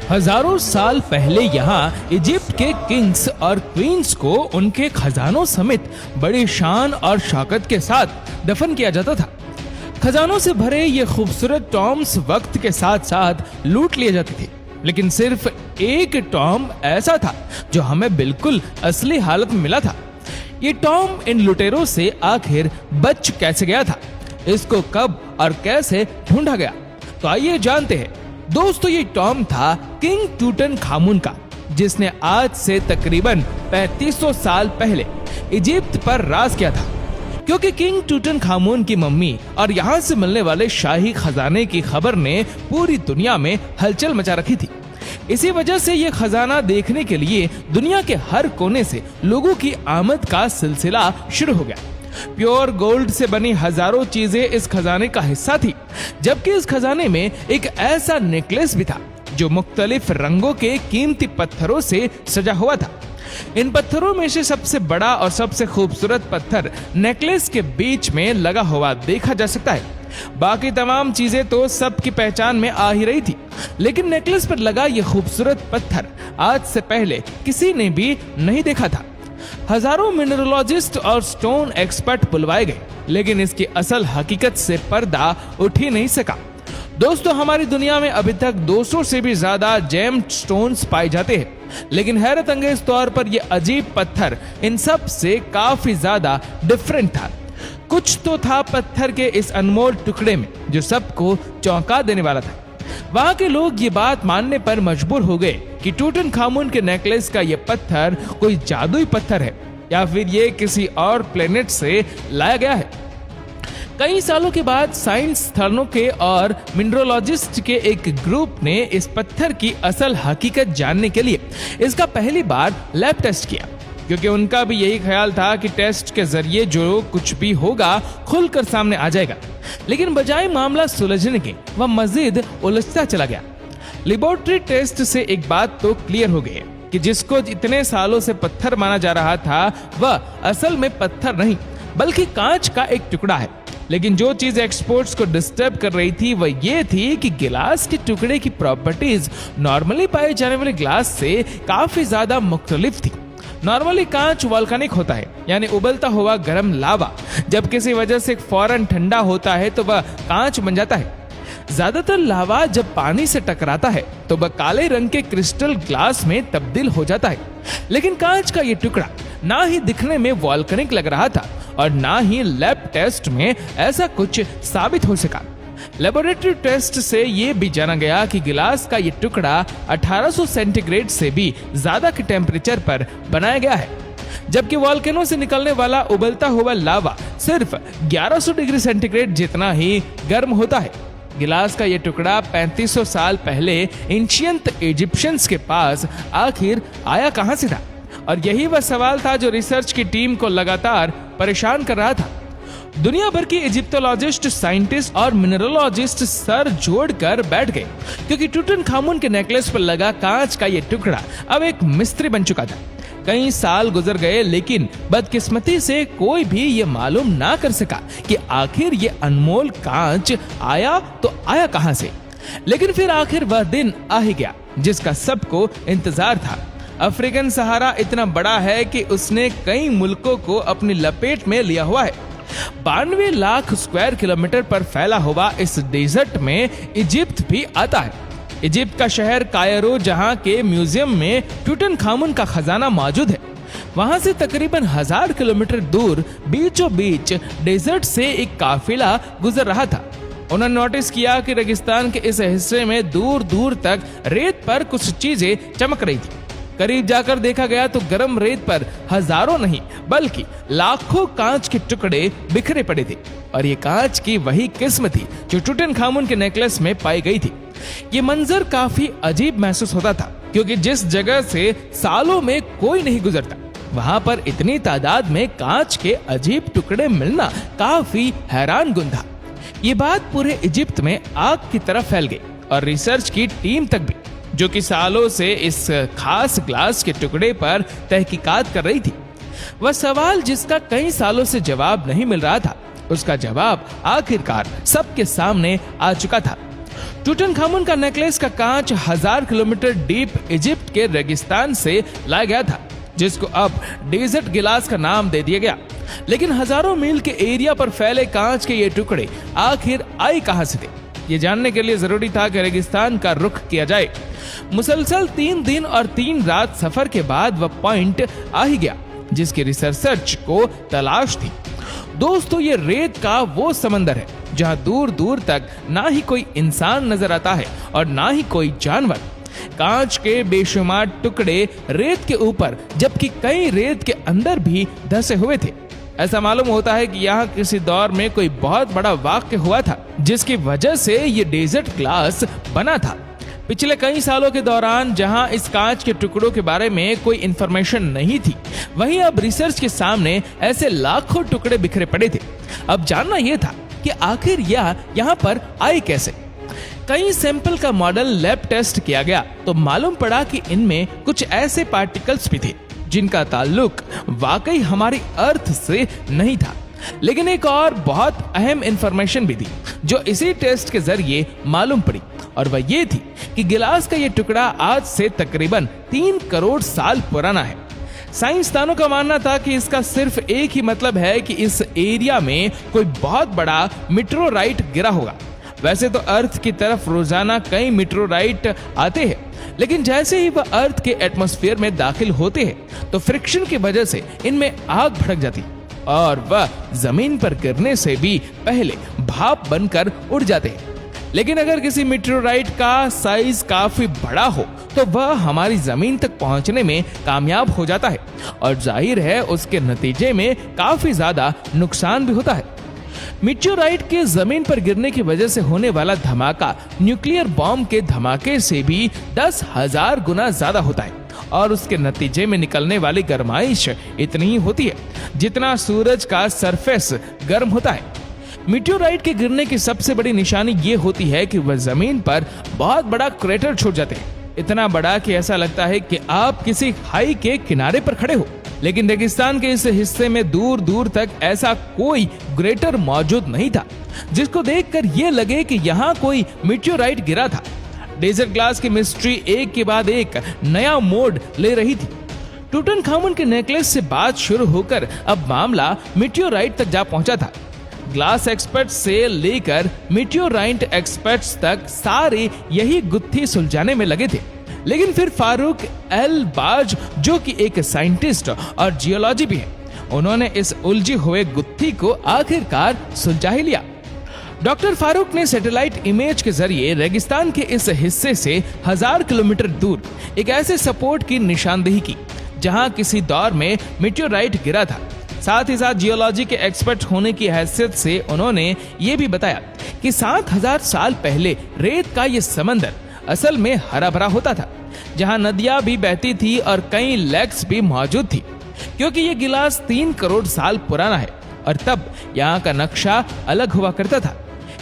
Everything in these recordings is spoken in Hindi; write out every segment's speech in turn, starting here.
हजारों साल पहले यहाँ इजिप्ट के किंग्स और क्वींस को उनके खजानों समेत बड़ी शान और शौकत के साथ दफन किया जाता था। खजानों से भरे ये खूबसूरत टॉम्स वक्त के साथ साथ लूट लिए जाते थे, लेकिन सिर्फ एक टॉम ऐसा था जो हमें बिल्कुल असली हालत में मिला था। ये टॉम इन लुटेरों से आखिर बच कैसे गया था, इसको कब और कैसे ढूंढा गया, तो आइए जानते हैं। दोस्तों, ये टॉम था किंग टूटनखामुन का, जिसने आज से तकरीबन 3500 साल पहले इजिप्ट पर राज किया था। क्योंकि किंग टूटनखामुन की मम्मी और यहाँ से मिलने वाले शाही खजाने की खबर ने पूरी दुनिया में हलचल मचा रखी थी। इसी वजह से ये खजाना देखने के लिए दुनिया के हर कोने से लोगों की आमद का सिलसिला शुरू हो गया। प्योर गोल्ड से बनी हजारों चीजें इस खजाने का हिस्सा थी, जबकि इस खजाने में एक ऐसा नेकलेस भी था जो मुख्तलिफ रंगों के कीमती पत्थरों से सजा हुआ था। इन पत्थरों में से सबसे बड़ा और सबसे खूबसूरत पत्थर नेकलेस के बीच में लगा हुआ देखा जा सकता है। बाकी तमाम चीजें तो सबकी पहचान में आ ही रही थी, लेकिन नेकलेस पर लगा ये खूबसूरत पत्थर आज से पहले किसी ने भी नहीं देखा था। हजारों मिनरोलॉजिस्ट और स्टोन एक्सपर्ट बुलवाए गए, लेकिन इसकी असल हकीकत से पर्दा उठ ही नहीं सका। दोस्तों, हमारी दुनिया में अभी तक 200 से भी ज्यादा जेम स्टोन्स पाए जाते हैं, लेकिन हैरत अंगेज तौर पर यह अजीब पत्थर इन सब से काफी ज्यादा डिफरेंट था। कुछ तो था पत्थर के इस अनमोल टुकड़े में जो सबको चौंका देने वाला था। वहां के लोग ये बात मानने पर मजबूर हो गए कि टूटनखामुन के नेकलेस का ये पत्थर कोई जादुई पत्थर है या फिर ये किसी और प्लेनेट से लाया गया है। कई सालों के बाद साइंस स्थलों के और मिनरोलॉजिस्ट के एक ग्रुप ने इस पत्थर की असल हकीकत जानने के लिए इसका पहली बार लैब टेस्ट किया, क्योंकि उनका भी यही ख्याल था कि टेस्ट के जरिए जो कुछ भी होगा खुलकर सामने आ जाएगा। लेकिन बजाय मामला सुलझने के वह मजीद उलझता चला गया। लेबोरेटरी टेस्ट से एक बात तो क्लियर हो गई कि जिसको इतने सालों से पत्थर माना जा रहा था वह असल में पत्थर नहीं बल्कि कांच का एक टुकड़ा है। लेकिन जो चीज एक्सपर्ट्स को डिस्टर्ब कर रही थी वह ये थी कि गिलास के टुकड़े की प्रॉपर्टीज नॉर्मली पाए जाने वाले ग्लास से काफी ज्यादा मुख्तलिफ थी। नॉर्मली कांच वॉल्केनिक होता है, यानी उबलता हुआ गर्म लावा जब किसी वजह से फौरन ठंडा होता है तो वह कांच बन जाता है। ज्यादातर लावा जब पानी से टकराता है तो वह काले रंग के क्रिस्टल ग्लास में तब्दील हो जाता है। लेकिन कांच का ये टुकड़ा ना ही दिखने में वॉल्केनिक लग रहा था और ना ही लैब टेस्ट में ऐसा कुछ साबित हो सका। लेबोरेटरी टेस्ट से यह भी जाना गया कि गिलास का ये टुकड़ा 1800 सेंटीग्रेड से भी ज्यादा के टेम्परेचर पर बनाया गया है, जबकि वॉल्केनो से निकलने वाला उबलता हुआ लावा सिर्फ 1100 डिग्री सेंटीग्रेड जितना ही गर्म होता है। गिलास का ये टुकड़ा 3500 साल पहले एंशिएंट इजिप्शियंस के पास आखिर आया कहां से था, और यही वह सवाल था जो रिसर्च की टीम को लगातार परेशान कर रहा था। दुनिया भर की इजिप्टोलॉजिस्ट, साइंटिस्ट और मिनरोलॉजिस्ट सर जोड़कर बैठ गए, क्योंकि टूटनखामुन के नेकलेस पर लगा कांच का ये टुकड़ा अब एक मिस्ट्री बन चुका था। कई साल गुजर गए, लेकिन बदकिस्मती से कोई भी ये मालूम ना कर सका कि आखिर ये अनमोल कांच आया तो आया कहां से। लेकिन फिर आखिर वह दिन आ ही गया जिसका सबको इंतजार था। अफ्रीकन सहारा इतना बड़ा है कि उसने कई मुल्कों को अपनी लपेट में लिया हुआ है। 92 लाख स्क्वायर किलोमीटर पर फैला हुआ इस डेजर्ट में इजिप्ट भी आता है। इजिप्ट का शहर कायरो, जहां के म्यूजियम में टूटनखामुन का खजाना मौजूद है, वहां से तकरीबन 1000 किलोमीटर दूर बीचों बीच डेजर्ट से एक काफिला गुजर रहा था। उन्होंने नोटिस किया कि रेगिस्तान के इस हिस्से में दूर दूर तक रेत पर कुछ चीजें चमक रही थी। करीब जाकर देखा गया तो गर्म रेत पर हजारों नहीं बल्कि लाखों कांच के टुकड़े बिखरे पड़े थे, और ये कांच की वही किस्म थी जो टूटनखामुन के नेकलेस में पाई गई थी। ये मंजर काफी अजीब महसूस होता था, क्योंकि जिस जगह से सालों में कोई नहीं गुजरता वहां पर इतनी तादाद में कांच के अजीब टुकड़े मिलना काफी हैरानकुन था। ये बात पूरे इजिप्ट में आग की तरह फैल गई, और रिसर्च की टीम तक भी, जो कि सालों से इस खास ग्लास के टुकड़े पर तहकीकात कर रही थी। वह सवाल जिसका कई सालों से जवाब नहीं मिल रहा था, उसका जवाब आखिरकार सबके सामने आ चुका था। टूटनखामुन का नेकलेस का कांच 1000 किलोमीटर डीप इजिप्ट के रेगिस्तान से लाया गया था, जिसको अब डेजर्ट गिलास का नाम दे दिया गया। लेकिन हजारों मील के एरिया पर फैले कांच के ये टुकड़े आखिर आए कहां से थे, ये जानने के लिए जरूरी था कि रेगिस्तान का रुख किया जाए। मुसलसल 3 दिन और 3 रात सफर के बाद वह पॉइंट आ ही गया जिसकी रिसर्च को तलाश थी। दोस्तों, ये रेत का वो समंदर है जहां दूर दूर तक ना ही कोई इंसान नजर आता है और ना ही कोई जानवर। कांच के बेशुमार टुकड़े रेत के ऊपर, जबकि कई रेत के अंदर भी धंसे हुए थे। ऐसा मालूम होता है कि यहाँ किसी दौर में कोई बहुत बड़ा वाक़या हुआ था, जिसकी वजह से ये डेजर्ट ग्लास बना था। पिछले कई सालों के दौरान जहां इस कांच के टुकड़ों के बारे में कोई इंफॉर्मेशन नहीं थी, वहीं अब रिसर्च के सामने ऐसे लाखों टुकड़े बिखरे पड़े थे। अब जानना यह था कि आखिर यह यहाँ पर आए कैसे। कई सैंपल का मॉडल लैब टेस्ट किया गया तो मालूम पड़ा कि इनमें कुछ ऐसे पार्टिकल्स भी थे जिनका ताल्लुक वाकई हमारी अर्थ से नहीं था। लेकिन एक और बहुत अहम इंफॉर्मेशन भी थी जो इसी टेस्ट के जरिए मालूम पड़ी, और वह ये थी कि गिलास का ये टुकड़ा आज से तकरीबन 3 करोड़ साल पुराना है। साइंसदानों का मानना था कि इसका सिर्फ एक ही मतलब है कि इस एरिया में कोई बहुत बड़ा मीटेओराइट गिरा होगा। वैसे तो अर्थ की तरफ रोजाना कई मीटेओराइट आते हैं, लेकिन जैसे ही वह अर्थ के एटमॉस्फेयर में दाखिल होते हैं तो फ्रिक्शन की वजह से इनमें आग भड़क जाती और वह जमीन पर गिरने से भी पहले भाप बनकर उड़ जाते हैं। लेकिन अगर किसी मीटेओराइट का साइज काफी बड़ा हो तो वह हमारी जमीन तक पहुंचने में कामयाब हो जाता है, और जाहिर है उसके नतीजे में काफी ज्यादा नुकसान भी होता है। मीटेओराइट के जमीन पर गिरने की वजह से होने वाला धमाका न्यूक्लियर बॉम्ब के धमाके से भी 10,000 गुना ज्यादा होता है, और उसके नतीजे में निकलने वाली गर्माइश इतनी ही होती है जितना सूरज का सरफेस गर्म होता है। मीटेओराइट के गिरने की सबसे बड़ी निशानी ये होती है कि वह जमीन पर बहुत बड़ा क्रेटर छोड़ जाते हैं, इतना बड़ा कि ऐसा लगता है कि आप किसी खाई के किनारे पर खड़े हो। लेकिन रेगिस्तान के इस हिस्से में दूर दूर तक ऐसा कोई क्रेटर मौजूद नहीं था जिसको देखकर ये लगे कि यहाँ कोई मीटेओराइट गिरा था। डेजर्ट ग्लास की मिस्ट्री एक के बाद एक नया मोड़ ले रही थी। टूटनखामुन के नेकलेस से बात शुरू होकर अब मामला मीटेओराइट तक जा पहुंचा था। ग्लास एक्सपर्ट से लेकर मीटेओराइट एक्सपर्ट्स तक सारे यही गुत्थी सुलझाने में लगे थे। लेकिन फिर फारूक एल बाज, जो कि एक साइंटिस्ट और जियोलॉजी भी है, उन्होंने इस उलझी हुए गुत्थी को आखिरकार सुलझा ही लिया। डॉक्टर फारूक ने सैटेलाइट इमेज के जरिए रेगिस्तान के इस हिस्से से 1000 किलोमीटर दूर एक ऐसे सपोर्ट की निशानदेही की जहां किसी दौर में मीटेओराइट गिरा था। साथ ही साथ जियोलॉजी के एक्सपर्ट होने की हैसियत से उन्होंने ये भी बताया कि 7000 साल पहले रेत का ये समंदर असल में हरा भरा होता था, जहां नदियां भी बहती थी और कई लेक्स भी मौजूद थी। क्योंकि ये गिलास 3 करोड़ साल पुराना है और तब यहाँ का नक्शा अलग हुआ करता था।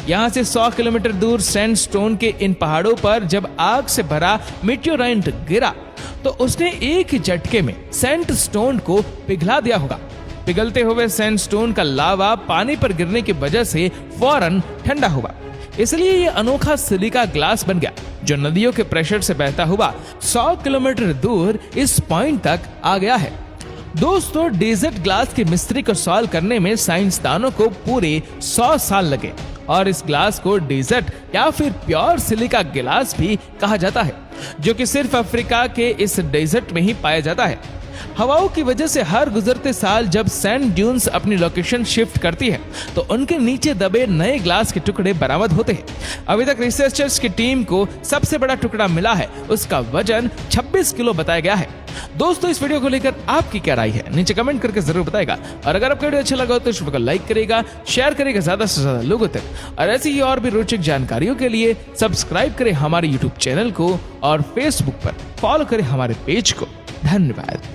यहाँ से 100 किलोमीटर दूर सैंडस्टोन के इन पहाड़ों पर जब आग से भरा मीटेओराइट गिरा तो उसने एक ही झटके में सैंडस्टोन को पिघला दिया होगा। पिघलते हुए सैंडस्टोन का लावा पानी पर गिरने की वजह से फौरन ठंडा हुआ, इसलिए ये अनोखा सिलिका ग्लास बन गया जो नदियों के प्रेशर से बहता हुआ 100 किलोमीटर दूर इस पॉइंट तक आ गया है। दोस्तों, डेजर्ट ग्लास की मिस्ट्री को सॉल्व करने में साइंसदानों को पूरे 100 साल लगे और इस ग्लास को डेजर्ट या फिर प्योर सिलिका ग्लास भी कहा जाता है, जो कि सिर्फ अफ्रीका के इस डेजर्ट में ही पाया जाता है। हवाओं की वजह से हर गुजरते साल जब सैंड ड्यून्स अपनी लोकेशन शिफ्ट करती है तो उनके नीचे दबे नए ग्लास के टुकड़े बरामद होते हैं। अभी तक रिसर्चर्स की टीम को सबसे बड़ा टुकड़ा मिला है, उसका वजन 26 किलो बताया गया है। दोस्तों, इस वीडियो को लेकर आपकी क्या राय है नीचे कमेंट करके जरूर बताएगा, और अगर आपको वीडियो अच्छा लगा तो इस वीडियो को लाइक करेगा, शेयर करेगा ज्यादा से ज्यादा लोगों तक, और ऐसी ही और भी रोचक जानकारियों के लिए सब्सक्राइब करें हमारे यूट्यूब चैनल को और फेसबुक पर फॉलो करें हमारे पेज को। धन्यवाद।